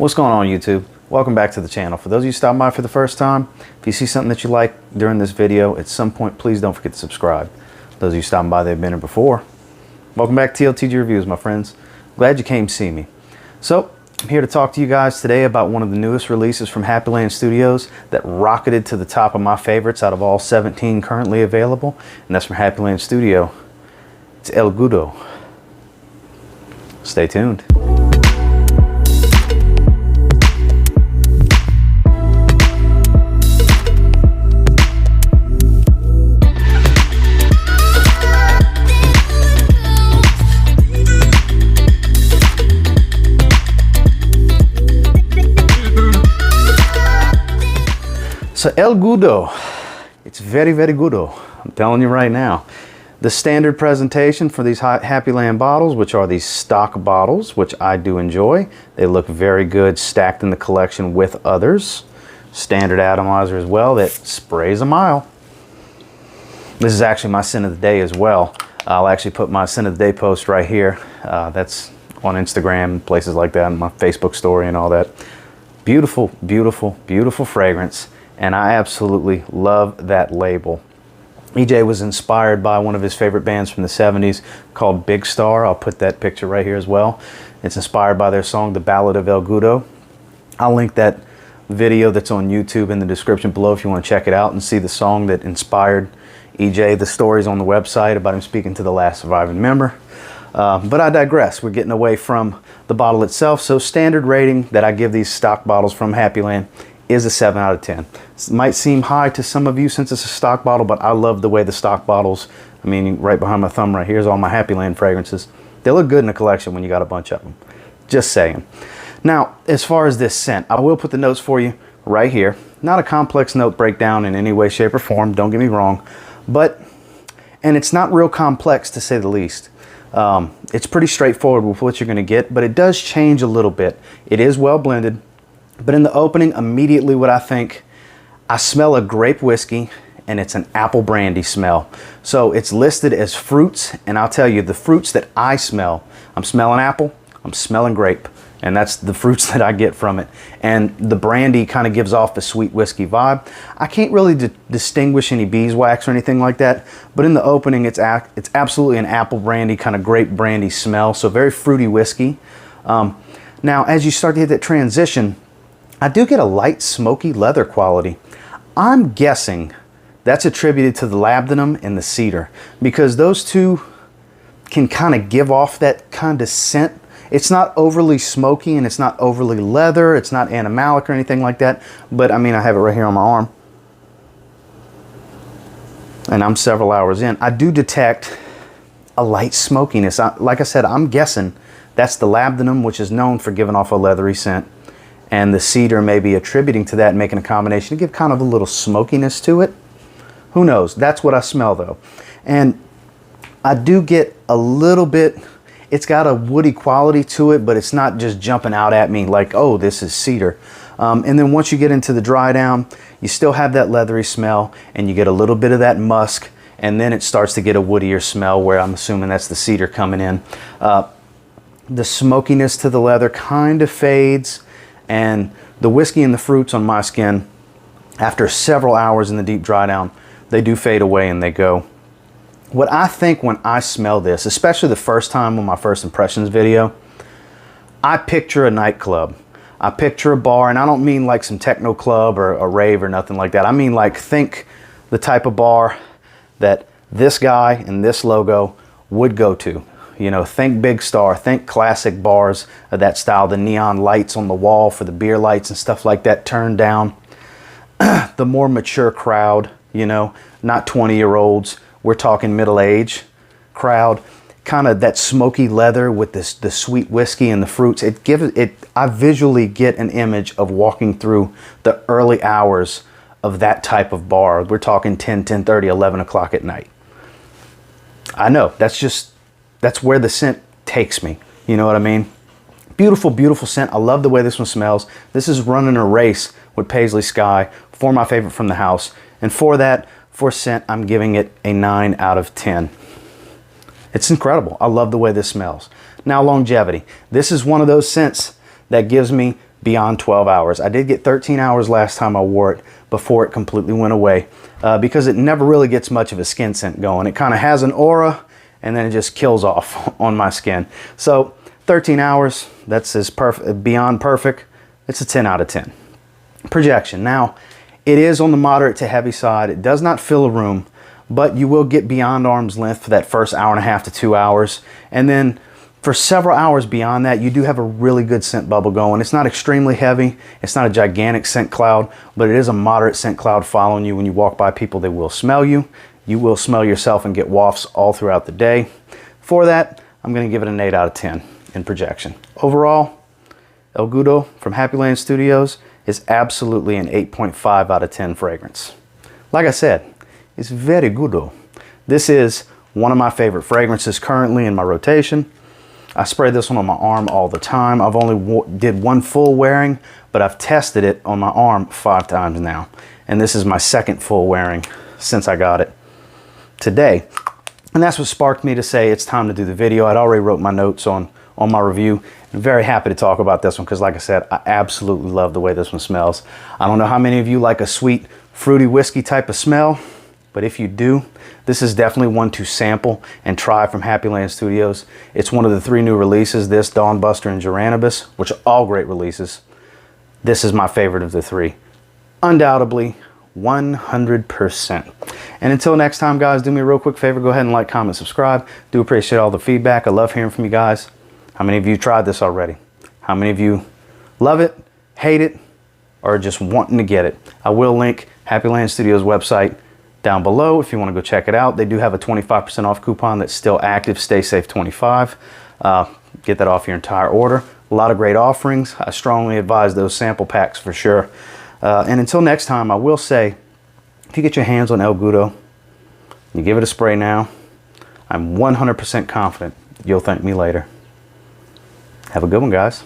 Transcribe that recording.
What's going on, YouTube? Welcome back to the channel. For those of you stopping by for the first time, if you see something that you like during this video, at some point, please don't forget to subscribe. Those of you stopping by that have been here before, welcome back to TLTG Reviews, my friends. Glad you came to see me. So, I'm here to talk to you guys today about one of the newest releases from Happyland Studios that rocketed to the top of my favorites out of all 17 currently available, and that's from Happyland Studio. It's El Goodo. Stay tuned. So El Goodo, it's very, very goodo. I'm telling you right now. The standard presentation for these Happyland bottles, which are these stock bottles, which I do enjoy. They look very good stacked in the collection with others. Standard atomizer as well that sprays a mile. This is actually my scent of the day as well. I'll actually put my scent of the day post right here. That's on Instagram, places like that, my Facebook story and all that. Beautiful, beautiful, beautiful fragrance. And I absolutely love that label. EJ was inspired by one of his favorite bands from the 70s called Big Star. I'll put that picture right here as well. It's inspired by their song, The Ballad of El Goodo. I'll link that video that's on YouTube in the description below if you want to check it out and see the song that inspired EJ. The story's on the website about him speaking to the last surviving member. But I digress. We're getting away from the bottle itself. So standard rating that I give these stock bottles from Happyland is a 7 out of 10. It might seem high to some of you since it's a stock bottle, but I love the way the stock bottles, I mean, right behind my thumb right here is all my Happyland fragrances. They look good in a collection when you got a bunch of them. Just saying. Now, as far as this scent, I will put the notes for you right here. Not a complex note breakdown in any way, shape, or form, don't get me wrong, and it's not real complex to say the least. It's pretty straightforward with what you're gonna get, but it does change a little bit. It is well blended. But in the opening, immediately what I smell a grape whiskey, and it's an apple brandy smell. So it's listed as fruits, and I'll tell you, the fruits that I smell, I'm smelling apple, I'm smelling grape, and that's the fruits that I get from it. And the brandy kind of gives off a sweet whiskey vibe. I can't really distinguish any beeswax or anything like that, but in the opening, it's absolutely an apple brandy, kind of grape brandy smell, so very fruity whiskey. Now, as you start to hit that transition, I do get a light smoky leather quality. I'm guessing that's attributed to the labdanum and the cedar because those two can kind of give off that kind of scent. It's not overly smoky and it's not overly leather. It's not animalic or anything like that. But I mean, I have it right here on my arm. And I'm several hours in. I do detect a light smokiness. Like I said, I'm guessing that's the labdanum, which is known for giving off a leathery scent. And the cedar may be attributing to that, making a combination to give kind of a little smokiness to it. Who knows? That's what I smell though. And I do get a little bit, it's got a woody quality to it, but it's not just jumping out at me like, oh, this is cedar. And then once you get into the dry down, you still have that leathery smell and you get a little bit of that musk, and then it starts to get a woodier smell where I'm assuming that's the cedar coming in. The smokiness to the leather kind of fades. And the whiskey and the fruits on my skin, after several hours in the deep dry down, they do fade away and they go. What I think when I smell this, especially the first time on my first impressions video, I picture a nightclub. I picture a bar, and I don't mean like some techno club or a rave or nothing like that. I mean like think the type of bar that this guy and this logo would go to. You know, think Big Star, think classic bars of that style, the neon lights on the wall for the beer lights and stuff like that turned down. The more mature crowd, you know, not 20-year-olds, we're talking middle-age crowd. Kind of that smoky leather with the sweet whiskey and the fruits. I visually get an image of walking through the early hours of that type of bar. We're talking 10, 10:30, 11 o'clock at night. I know, that's where the scent takes me. You know what I mean? Beautiful, beautiful scent. I love the way this one smells. This is running a race with Paisley Sky for my favorite from the house. And for scent, I'm giving it a 9 out of 10. It's incredible. I love the way this smells. Now, longevity. This is one of those scents that gives me beyond 12 hours. I did get 13 hours last time I wore it before it completely went away because it never really gets much of a skin scent going. It kind of has an aura and then it just kills off on my skin. So 13 hours, that's as perfect, beyond perfect. It's a 10 out of 10. Projection. Now, it is on the moderate to heavy side. It does not fill a room, but you will get beyond arm's length for that first hour and a half to 2 hours. And then for several hours beyond that, you do have a really good scent bubble going. It's not extremely heavy. It's not a gigantic scent cloud, but it is a moderate scent cloud following you. When you walk by people, they will smell you. You will smell yourself and get wafts all throughout the day. For that, I'm going to give it an 8 out of 10 in projection. Overall, El Goodo from Happyland Studios is absolutely an 8.5 out of 10 fragrance. Like I said, it's very Goodo. This is one of my favorite fragrances currently in my rotation. I spray this one on my arm all the time. I've only did one full wearing, but I've tested it on my arm 5 times now. And this is my second full wearing since I got it today. And that's what sparked me to say it's time to do the video. I'd already wrote my notes on my review. I'm very happy to talk about this one because, like I said, I absolutely love the way this one smells. I don't know how many of you like a sweet, fruity whiskey type of smell, but if you do, this is definitely one to sample and try from Happyland Studios. It's one of the 3 new releases, this, Dawnbuster, and Geranibus, which are all great releases. This is my favorite of the 3. Undoubtedly, 100%. And until next time, guys, do me a real quick favor. Go ahead and like, comment, subscribe. Do appreciate all the feedback. I love hearing from you guys. How many of you tried this already? How many of you love it, hate it, or just wanting to get it? I will link Happyland Studios website down below if you want to go check it out. They do have a 25% off coupon that's still active, Stay Safe 25. Get that off your entire order. A lot of great offerings. I strongly advise those sample packs for sure. And until next time, I will say, if you get your hands on El Goodo, you give it a spray now, I'm 100% confident you'll thank me later. Have a good one, guys.